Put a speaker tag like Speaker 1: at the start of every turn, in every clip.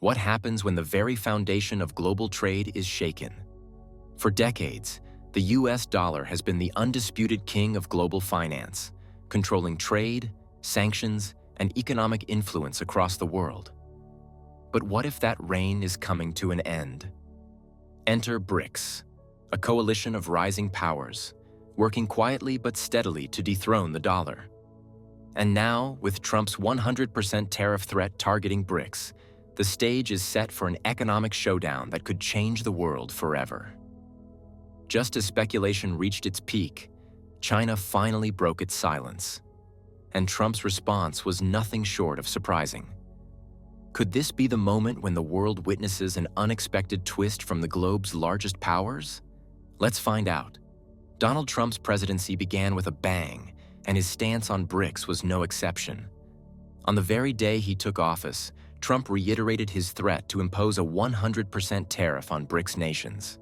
Speaker 1: What happens when the very foundation of global trade is shaken? For decades, the US dollar has been the undisputed king of global finance, controlling trade, sanctions, and economic influence across the world. But what if that reign is coming to an end? Enter BRICS, a coalition of rising powers, working quietly but steadily to dethrone the dollar. And now, with Trump's 100% tariff threat targeting BRICS, the stage is set for an economic showdown that could change the world forever. Just as speculation reached its peak, China finally broke its silence. And Trump's response was nothing short of surprising. Could this be the moment when the world witnesses an unexpected twist from the globe's largest powers? Let's find out. Donald Trump's presidency began with a bang, and his stance on BRICS was no exception. On the very day he took office, Trump reiterated his threat to impose a 100% tariff on BRICS nations.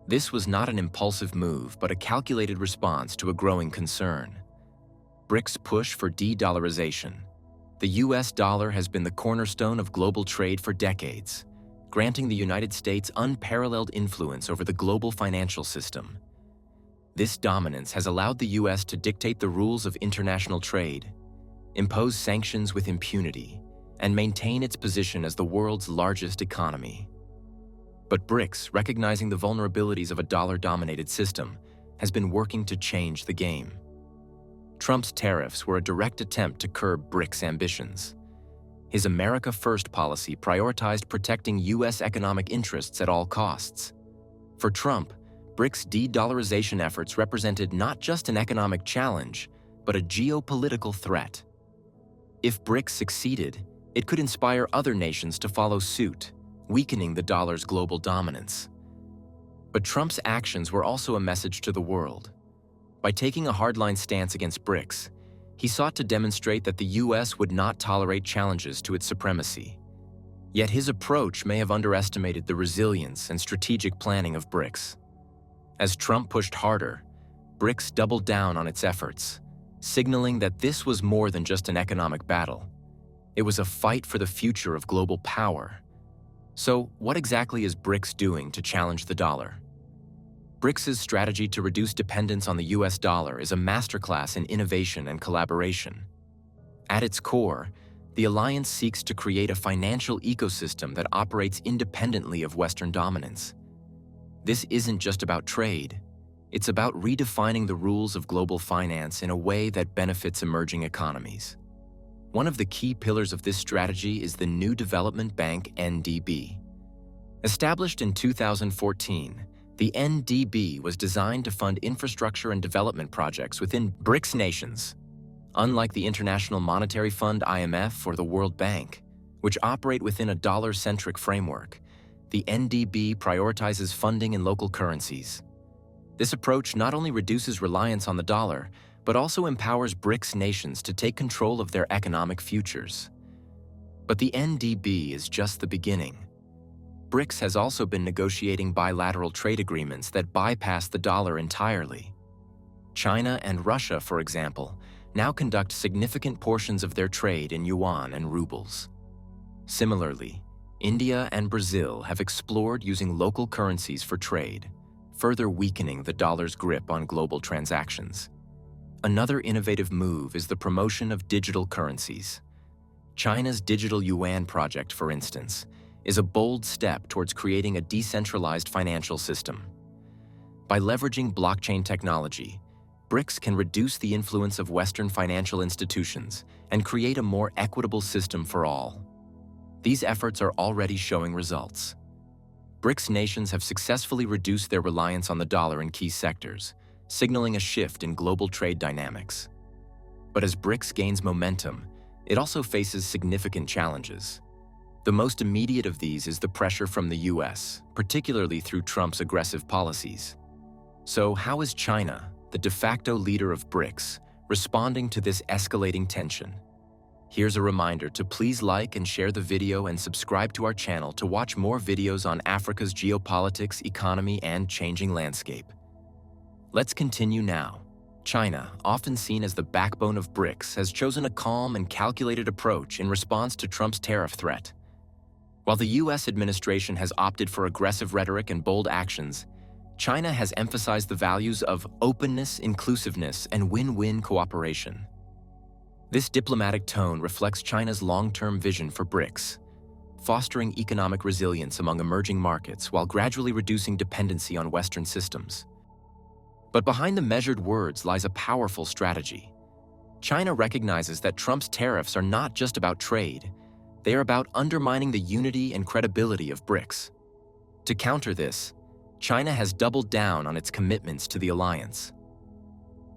Speaker 1: This was not an impulsive move, but a calculated response to a growing concern. BRICS' push for de-dollarization. The US dollar has been the cornerstone of global trade for decades, granting the United States unparalleled influence over the global financial system. This dominance has allowed the US to dictate the rules of international trade, impose sanctions with impunity, and maintain its position as the world's largest economy. But BRICS, recognizing the vulnerabilities of a dollar-dominated system, has been working to change the game. Trump's tariffs were a direct attempt to curb BRICS' ambitions. His America First policy prioritized protecting US economic interests at all costs. For Trump, BRICS' de-dollarization efforts represented not just an economic challenge, but a geopolitical threat. If BRICS succeeded, it could inspire other nations to follow suit, weakening the dollar's global dominance. But Trump's actions were also a message to the world. By taking a hardline stance against BRICS, he sought to demonstrate that the US would not tolerate challenges to its supremacy. Yet his approach may have underestimated the resilience and strategic planning of BRICS. As Trump pushed harder, BRICS doubled down on its efforts, signaling that this was more than just an economic battle. It was a fight for the future of global power. So, what exactly is BRICS doing to challenge the dollar? BRICS' strategy to reduce dependence on the US dollar is a masterclass in innovation and collaboration. At its core, the alliance seeks to create a financial ecosystem that operates independently of Western dominance. This isn't just about trade. It's about redefining the rules of global finance in a way that benefits emerging economies. One of the key pillars of this strategy is the New Development Bank (NDB). Established in 2014, the NDB was designed to fund infrastructure and development projects within BRICS nations. Unlike the International Monetary Fund (IMF) or the World Bank, which operate within a dollar-centric framework, the NDB prioritizes funding in local currencies. This approach not only reduces reliance on the dollar, but also empowers BRICS nations to take control of their economic futures. But the NDB is just the beginning. BRICS has also been negotiating bilateral trade agreements that bypass the dollar entirely. China and Russia, for example, now conduct significant portions of their trade in yuan and rubles. Similarly, India and Brazil have explored using local currencies for trade, further weakening the dollar's grip on global transactions. Another innovative move is the promotion of digital currencies. China's digital yuan project, for instance, is a bold step towards creating a decentralized financial system. By leveraging blockchain technology, BRICS can reduce the influence of Western financial institutions and create a more equitable system for all. These efforts are already showing results. BRICS nations have successfully reduced their reliance on the dollar in key sectors, signaling a shift in global trade dynamics. But as BRICS gains momentum, it also faces significant challenges. The most immediate of these is the pressure from the US, particularly through Trump's aggressive policies. So how is China, the de facto leader of BRICS, responding to this escalating tension? Here's a reminder to please like and share the video and subscribe to our channel to watch more videos on Africa's geopolitics, economy, and changing landscape. Let's continue now. China, often seen as the backbone of BRICS, has chosen a calm and calculated approach in response to Trump's tariff threat. While the US administration has opted for aggressive rhetoric and bold actions, China has emphasized the values of openness, inclusiveness, and win-win cooperation. This diplomatic tone reflects China's long-term vision for BRICS, fostering economic resilience among emerging markets while gradually reducing dependency on Western systems. But behind the measured words lies a powerful strategy. China recognizes that Trump's tariffs are not just about trade, they are about undermining the unity and credibility of BRICS. To counter this, China has doubled down on its commitments to the alliance.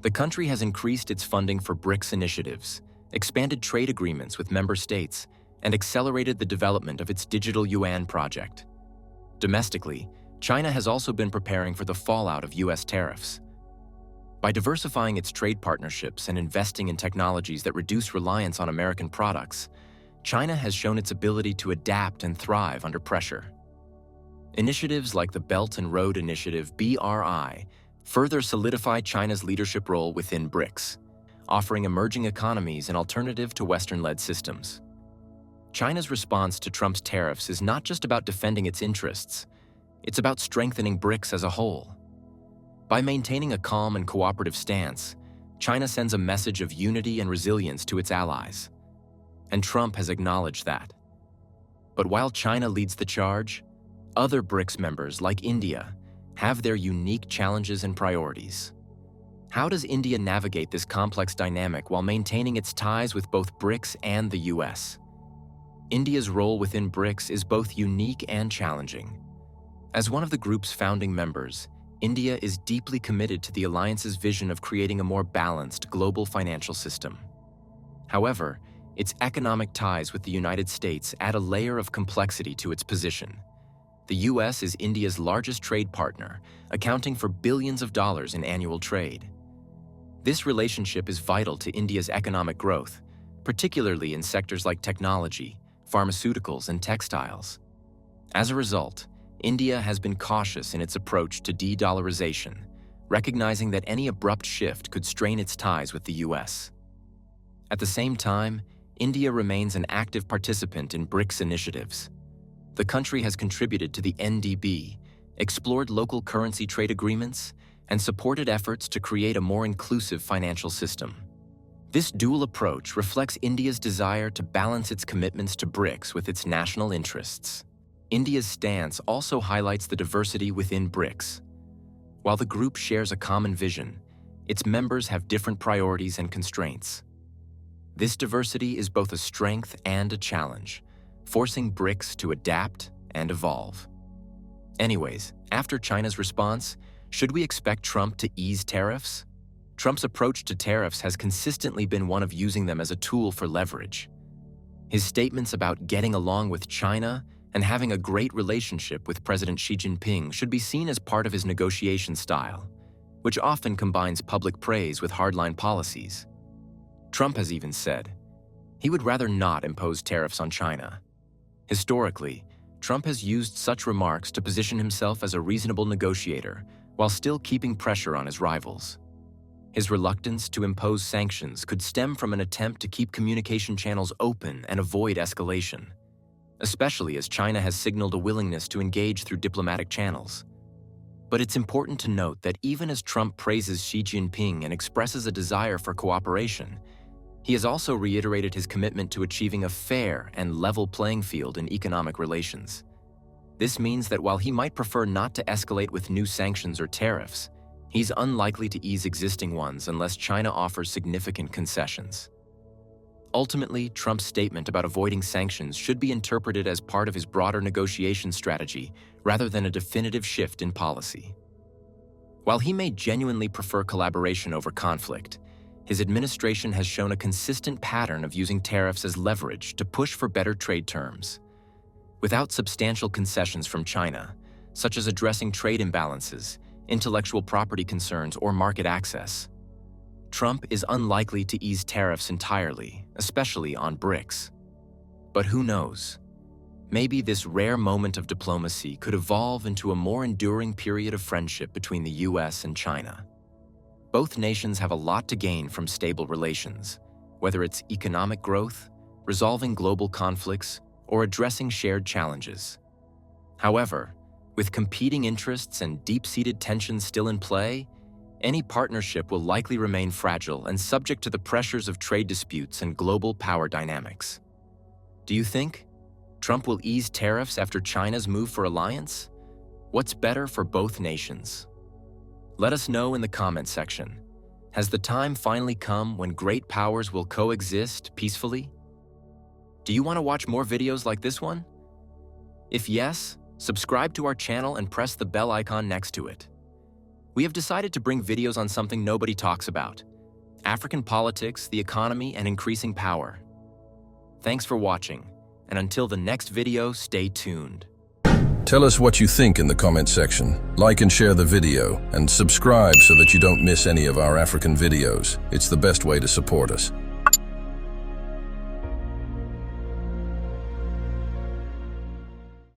Speaker 1: The country has increased its funding for BRICS initiatives, expanded trade agreements with member states, and accelerated the development of its digital yuan project. Domestically, China has also been preparing for the fallout of US tariffs. By diversifying its trade partnerships and investing in technologies that reduce reliance on American products, China has shown its ability to adapt and thrive under pressure. Initiatives like the Belt and Road Initiative (BRI) further solidify China's leadership role within BRICS, offering emerging economies an alternative to Western-led systems. China's response to Trump's tariffs is not just about defending its interests, it's about strengthening BRICS as a whole. By maintaining a calm and cooperative stance, China sends a message of unity and resilience to its allies. And Trump has acknowledged that. But while China leads the charge, other BRICS members, like India, have their unique challenges and priorities. How does India navigate this complex dynamic while maintaining its ties with both BRICS and the US? India's role within BRICS is both unique and challenging. As one of the group's founding members, India is deeply committed to the alliance's vision of creating a more balanced global financial system. However, its economic ties with the United States add a layer of complexity to its position. The US is India's largest trade partner, accounting for billions of dollars in annual trade. This relationship is vital to India's economic growth, particularly in sectors like technology, pharmaceuticals, and textiles. As a result, India has been cautious in its approach to de-dollarization, recognizing that any abrupt shift could strain its ties with the US. At the same time, India remains an active participant in BRICS initiatives. The country has contributed to the NDB, explored local currency trade agreements, and supported efforts to create a more inclusive financial system. This dual approach reflects India's desire to balance its commitments to BRICS with its national interests. India's stance also highlights the diversity within BRICS. While the group shares a common vision, its members have different priorities and constraints. This diversity is both a strength and a challenge, forcing BRICS to adapt and evolve. Anyways, after China's response, should we expect Trump to ease tariffs? Trump's approach to tariffs has consistently been one of using them as a tool for leverage. His statements about getting along with China and having a great relationship with President Xi Jinping should be seen as part of his negotiation style, which often combines public praise with hardline policies. Trump has even said he would rather not impose tariffs on China. Historically, Trump has used such remarks to position himself as a reasonable negotiator while still keeping pressure on his rivals. His reluctance to impose sanctions could stem from an attempt to keep communication channels open and avoid escalation, especially as China has signaled a willingness to engage through diplomatic channels. But it's important to note that even as Trump praises Xi Jinping and expresses a desire for cooperation, he has also reiterated his commitment to achieving a fair and level playing field in economic relations. This means that while he might prefer not to escalate with new sanctions or tariffs, he's unlikely to ease existing ones unless China offers significant concessions. Ultimately, Trump's statement about avoiding sanctions should be interpreted as part of his broader negotiation strategy rather than a definitive shift in policy. While he may genuinely prefer collaboration over conflict, his administration has shown a consistent pattern of using tariffs as leverage to push for better trade terms. Without substantial concessions from China, such as addressing trade imbalances, intellectual property concerns, or market access, Trump is unlikely to ease tariffs entirely, especially on BRICS. But who knows? Maybe this rare moment of diplomacy could evolve into a more enduring period of friendship between the US and China. Both nations have a lot to gain from stable relations, whether it's economic growth, resolving global conflicts, or addressing shared challenges. However, with competing interests and deep-seated tensions still in play, any partnership will likely remain fragile and subject to the pressures of trade disputes and global power dynamics. Do you think Trump will ease tariffs after China's move for alliance? What's better for both nations? Let us know in the comments section. Has the time finally come when great powers will coexist peacefully? Do you want to watch more videos like this one? If yes, subscribe to our channel and press the bell icon next to it. We have decided to bring videos on something nobody talks about: African politics, the economy, and increasing power. Thanks for watching, and until the next video, stay tuned.
Speaker 2: Tell us what you think in the comment section. Like and share the video, and subscribe so that you don't miss any of our African videos. It's the best way to support us.